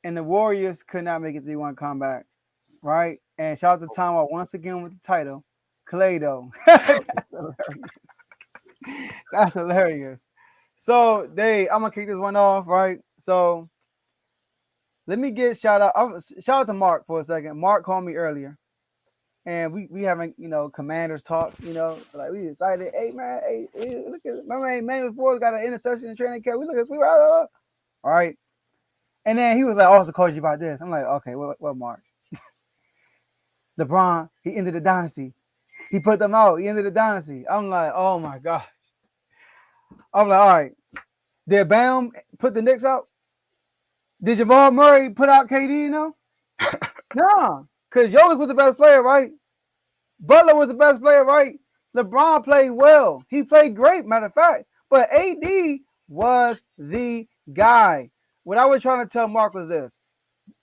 and the Warriors could not make it 3-1 comeback, right? And shout out to Tomo once again with the title, Kaleido. That's hilarious. That's hilarious. So I'm gonna kick this one off, right? So let me get shout out to Mark for a second. Mark called me earlier, and we having commanders talk. Like we excited. Hey man, hey look at my man before got an interception in training camp. We look at all right. And then he was like, also called you about this. I'm like, okay, what Mark? LeBron, he ended the dynasty. He put them out. He ended the dynasty. I'm like, oh my god. I'm like, all right. Did Bam put the Knicks out? Did Jamal Murray put out KD? No, nah, because Jokic was the best player, right? Butler was the best player, right? LeBron played well. He played great, matter of fact. But AD was the guy. What I was trying to tell Mark was this.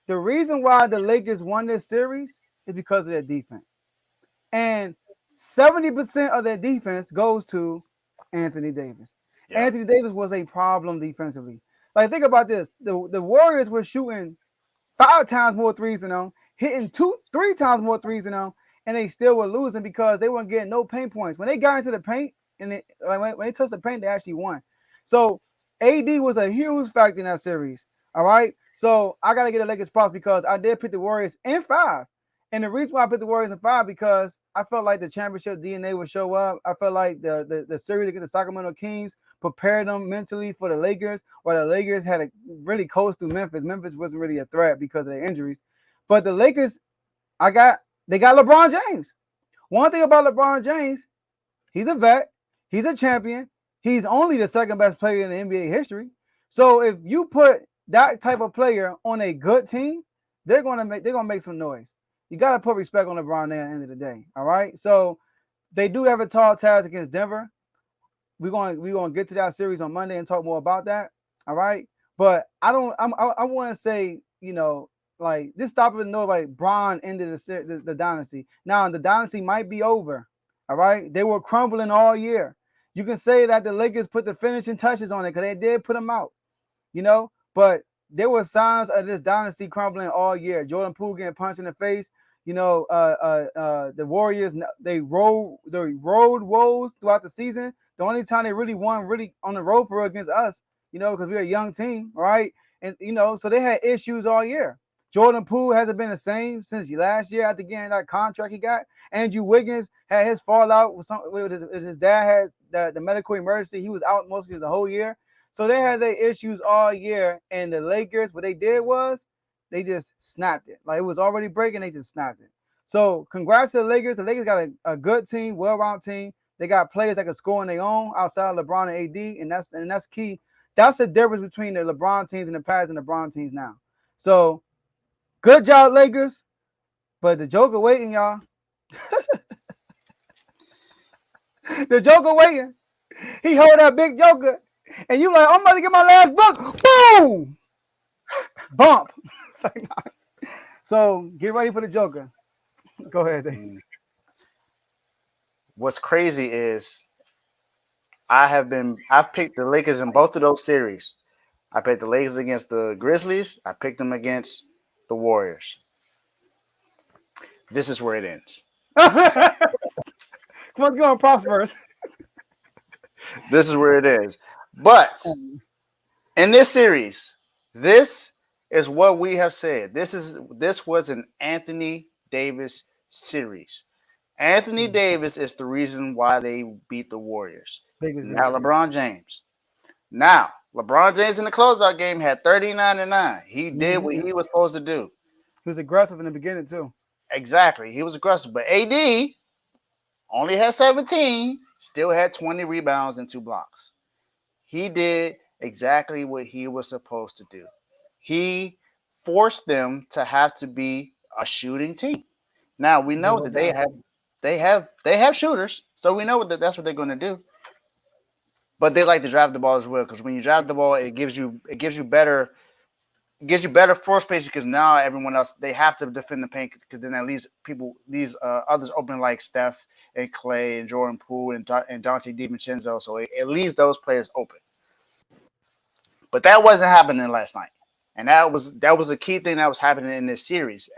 The reason why the Lakers won this series is because of their defense. And 70% of their defense goes to Anthony Davis. Yeah. Anthony Davis was a problem defensively. Like, think about this. The Warriors were shooting 5 times more threes than them, hitting 3 times more threes than them, and they still were losing because they weren't getting no paint points. When they got into the paint, and when they touched the paint, they actually won. So AD was a huge factor in that series. All right. So I got to get a Lakers props because I did pick the Warriors in 5. And the reason why I picked the Warriors in 5 because I felt like the championship DNA would show up. I felt like the series against the Sacramento Kings prepared them mentally for the Lakers, while the Lakers had to really coast through Memphis. Memphis wasn't really a threat because of their injuries. But the Lakers, they got LeBron James. One thing about LeBron James, he's a vet, he's a champion, he's only the second best player in the NBA history. So if you put that type of player on a good team, they're gonna make some noise. You gotta put respect on LeBron there at the end of the day. All right. So they do have a tall task against Denver. We're gonna get to that series on Monday and talk more about that. All right. But I want to say, like this stopping to know like Bron ended the dynasty. Now the dynasty might be over. All right. They were crumbling all year. You can say that the Lakers put the finishing touches on it because they did put them out. But there were signs of this dynasty crumbling all year. Jordan Poole getting punched in the face. The Warriors, they rode woes throughout the season. The only time they really won on the road for against us, because we're a young team, right? And, so they had issues all year. Jordan Poole hasn't been the same since last year after getting that contract he got. Andrew Wiggins had his fallout with his dad had the medical emergency. He was out mostly the whole year. So they had their issues all year. And the Lakers, what they did was they just snapped it. Like it was already breaking, they just snapped it. So congrats to the Lakers. The Lakers got a good team, well-rounded team. They got players that can score on their own outside of LeBron and AD, and that's key. That's the difference between the LeBron teams in the past and the LeBron teams now. So good job, Lakers. But the Joker waiting, y'all. The Joker waiting. He hold that big Joker. And you like, I'm about to get my last book. Boom! Bump. So get ready for the Joker. Go ahead, Dave. What's crazy is I've picked the Lakers in both of those series. I picked the Lakers against the Grizzlies. I picked them against the Warriors. This is where it ends. Come on, go on, props first. This is where it is. But in this series, this is what we have said. This was an Anthony Davis series. Anthony Davis is the reason why they beat the Warriors. Not LeBron James. Now, LeBron James in the closeout game had 39-9. He did what he was supposed to do. He was aggressive in the beginning, too. Exactly. He was aggressive. But AD only had 17, still had 20 rebounds and 2 blocks. He did exactly what he was supposed to do. He forced them to have to be a shooting team. Now we know that they have shooters, so we know that that's what they're going to do. But they like to drive the ball as well because when you drive the ball, it gives you better floor space because now everyone else they have to defend the paint because then at least others open like Steph and Clay and Jordan Poole and Dante DiVincenzo, so it leaves those players open. But that wasn't happening last night. and that was a key thing that was happening in this series.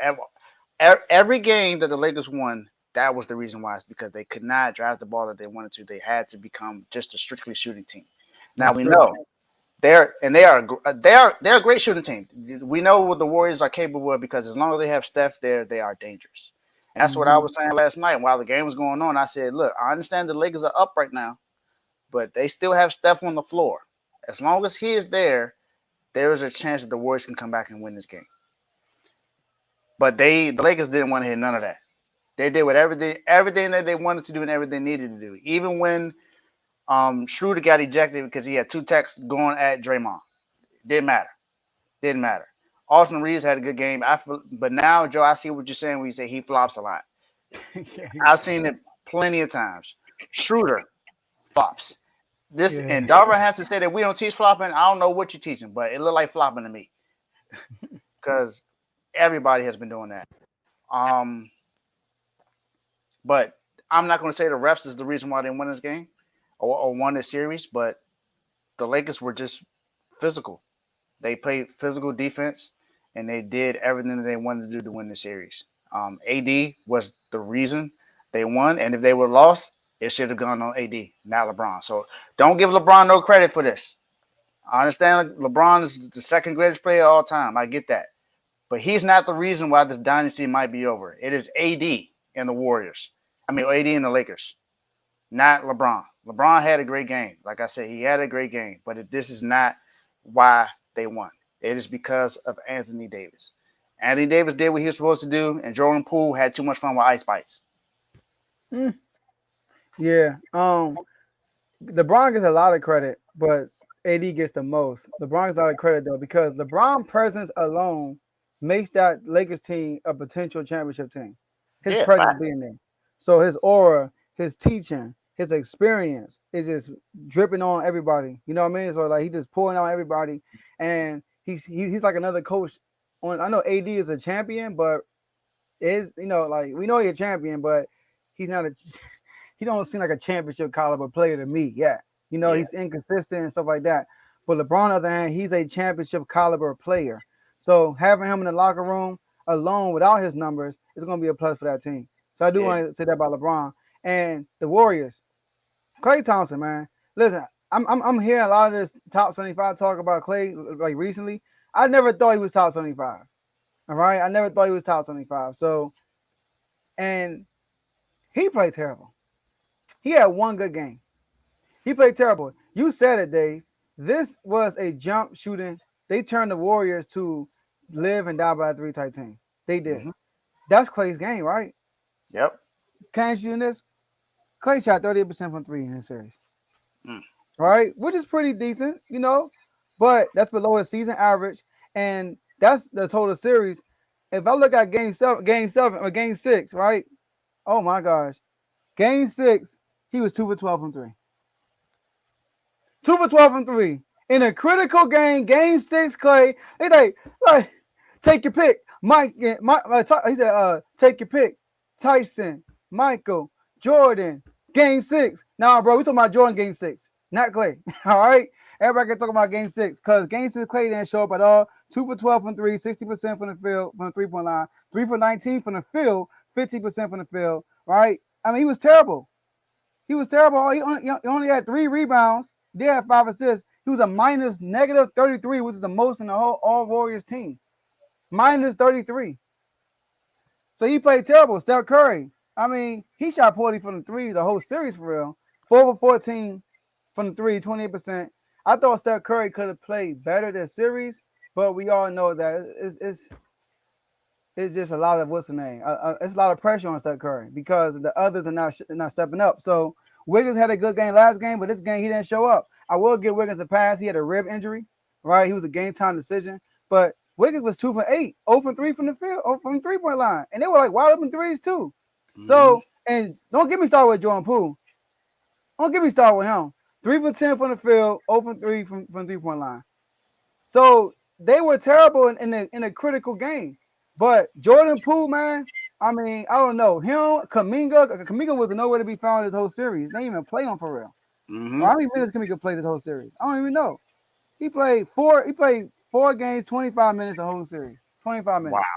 Every game that the Lakers won, that was the reason why. It's because they could not drive the ball that they wanted to. They had to become just a strictly shooting team. Now That's we true. know they're a great shooting team. We know what the Warriors are capable of because as long as they have Steph there, they are dangerous. And that's what I Mm-hmm. was saying last night while the game was going on. I said, look, I understand the Lakers are up right now, but they still have Steph on the floor. As long as he is there is a chance that the Warriors can come back and win this game. But the Lakers didn't want to hear none of that. They did everything that they wanted to do and everything they needed to do. Even when Schroeder got ejected because he had two texts going at Draymond. Didn't matter. Didn't matter. Austin Reeves had a good game. But now, Joe, I see what you're saying when you say he flops a lot. Yeah. I've seen it plenty of times. Schroeder flops. This Yeah. and Darvin have to say that we don't teach flopping. I don't know what you're teaching, but it looked like flopping to me because everybody has been doing that. Um, but I'm not going to say the refs is the reason why they won this game or won this series, but the Lakers were just physical. They played physical defense and they did everything that they wanted to do to win the series. AD was the reason they won, and if they were lost, it should have gone on AD, not LeBron. So don't give LeBron no credit for this. I understand LeBron is the second greatest player of all time. I get that. But he's not the reason why this dynasty might be over. It is AD and the Warriors. I mean, AD and the Lakers, not LeBron. LeBron had a great game. Like I said, he had a great game. But this is not why they won. It is because of Anthony Davis. Anthony Davis did what he was supposed to do, and Jordan Poole had too much fun with ice bites. Mm, yeah. LeBron gets a lot of credit, but AD gets the most. LeBron gets a lot of credit though because LeBron presence alone makes that Lakers team a potential championship team. His Yeah, presence fact. being there, so his aura, his teaching, his experience is just dripping on everybody. You know what I mean? So like he just pouring on everybody, and he's like another coach. On I know AD is a champion, but is like we know he's a champion, but he's not a he don't seem like a championship caliber player to me. Yeah, Yeah, he's inconsistent and stuff like that. But LeBron, on the other hand, he's a championship caliber player. So having him in the locker room alone without his numbers is going to be a plus for that team. So I do yeah. want to say that about LeBron and the Warriors. Klay Thompson, man. Listen, I'm hearing a lot of this top 75 talk about Klay like recently. I never thought he was top 75. All right, I never thought he was top 75. So and he played terrible. He had one good game. He played terrible. You said it, Dave. This was a jump shooting. They turned the Warriors to live and die by three type team. They did. Hmm. That's Clay's game, right? Yep. Can you in this? Clay shot 38% from three in this series, Mm. right? Which is pretty decent. But that's below his season average, and that's the total series. If I look at game seven or game six, right? Oh my gosh, game six, he was 2 for 12 from three. 2 for 12 from three. In a critical game, game six, Clay, they like take your pick. He said, take your pick. Tyson, Michael, Jordan, game six. Now, bro, we talking about Jordan game six, not Clay. All right. Everybody can talk about game six because game six Clay didn't show up at all. 2 for 12 from three, 60% from the field, from the 3 point line, 3 for 19 from the field, 50% from the field. Right. I mean, he was terrible. He was terrible. He only had 3 rebounds. They had 5 assists. He was a minus negative 33, which is the most in the whole all Warriors team. Minus 33. So he played terrible. Steph Curry. I mean, he shot 40 from the three the whole series for real. 4 for 14 from the three, 28%. I thought Steph Curry could have played better this series, but we all know that it's just a lot of what's the name? It's a lot of pressure on Steph Curry because the others are not stepping up. So Wiggins had a good game last game, but this game he didn't show up. I will give Wiggins a pass. He had a rib injury, right? He was a game time decision, but Wiggins was 2 for 8, 0 from three from the field, 0 from 3 point line, and they were like wide open threes too. Hmm. So and don't get me started with Jordan Poole. Don't get me started with him. 3 for 10 from the field, 0 from three from 3 point line. So they were terrible in a critical game. But Jordan Poole, man, I mean, I don't know. Kaminga was nowhere to be found this whole series. They didn't even play on for real. Hmm. Or how many minutes Kaminga played this whole series? I don't even know. He played 4 games, 25 minutes a whole series. 25 Wow. minutes.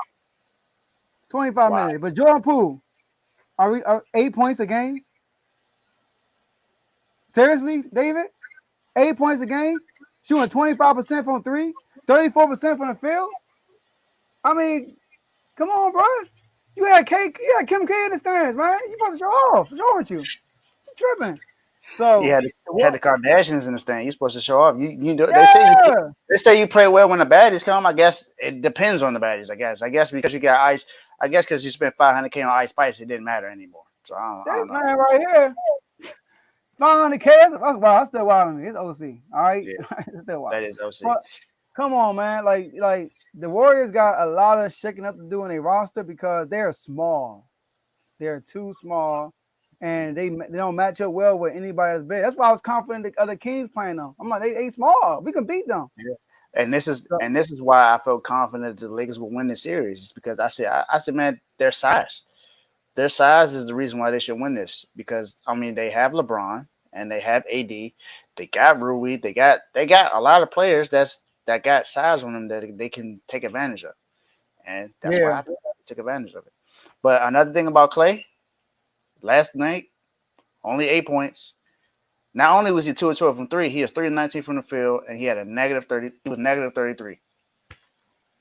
25 Wow. minutes. But Jordan Poole, are 8 points a game? Seriously, David? 8 points a game? Shooting 25% from three, 34% from the field? I mean, come on, bro. You had Kim K in the stands, man. You supposed to show off. What's wrong with you? You tripping. You So, had the Kardashians in the stand. You're supposed to show off. You know yeah, they say you play well when the baddies come. I guess it depends on the baddies. I guess because you got ice. I guess because you spent 500K on Ice Spice, it didn't matter anymore. So I this don't know. man right here, 500K. Wow, I still wild me. It's OC. All right, Yeah, it's still wild. that is OC. But come on, man. Like the Warriors got a lot of shaking up to do in their roster because they're small. They're too small, and they don't match up well with anybody that's big. That's why I was confident the other Kings playing them. I'm like, they small. We can beat them. Yeah. And So, this is why I felt confident that the Lakers will win the series. It's because I said, man, their size. Their size is the reason why they should win this. Because I mean, they have LeBron and they have AD. They got Rui. They got a lot of players that got size on them that they can take advantage of. And that's why yeah, I took advantage of it. But another thing about Clay, last night, only 8 points. Not only was he 2 of 12 from three, he was 3 of 19 from the field, and he had a negative 30. He was negative 33.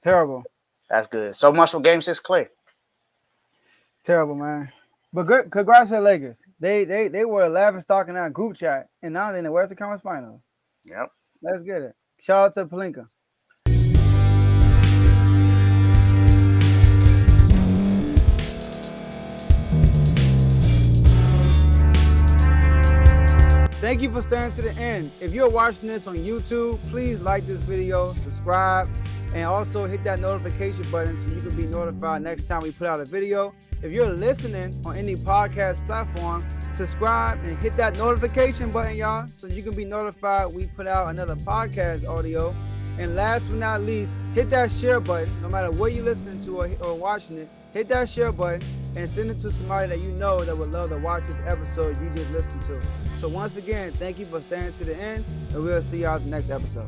terrible, That's good. So much for Game 6 Clay. terrible, man. But good, congrats to the Lakers. They were a laughing stock in that group chat, and now they're in the Western Conference Finals. Yep. Let's get it. Shout out to Palinka. Thank you for staying to the end. If you're watching this on YouTube, please like this video, subscribe, and also hit that notification button so you can be notified next time we put out a video. If you're listening on any podcast platform, subscribe and hit that notification button, y'all, so you can be notified we put out another podcast audio. And last but not least, hit that share button, no matter what you're listening to or watching it. Hit that share button and send it to somebody that you know that would love to watch this episode you just listened to. So once again, thank you for staying to the end, and we'll see y'all at the next episode.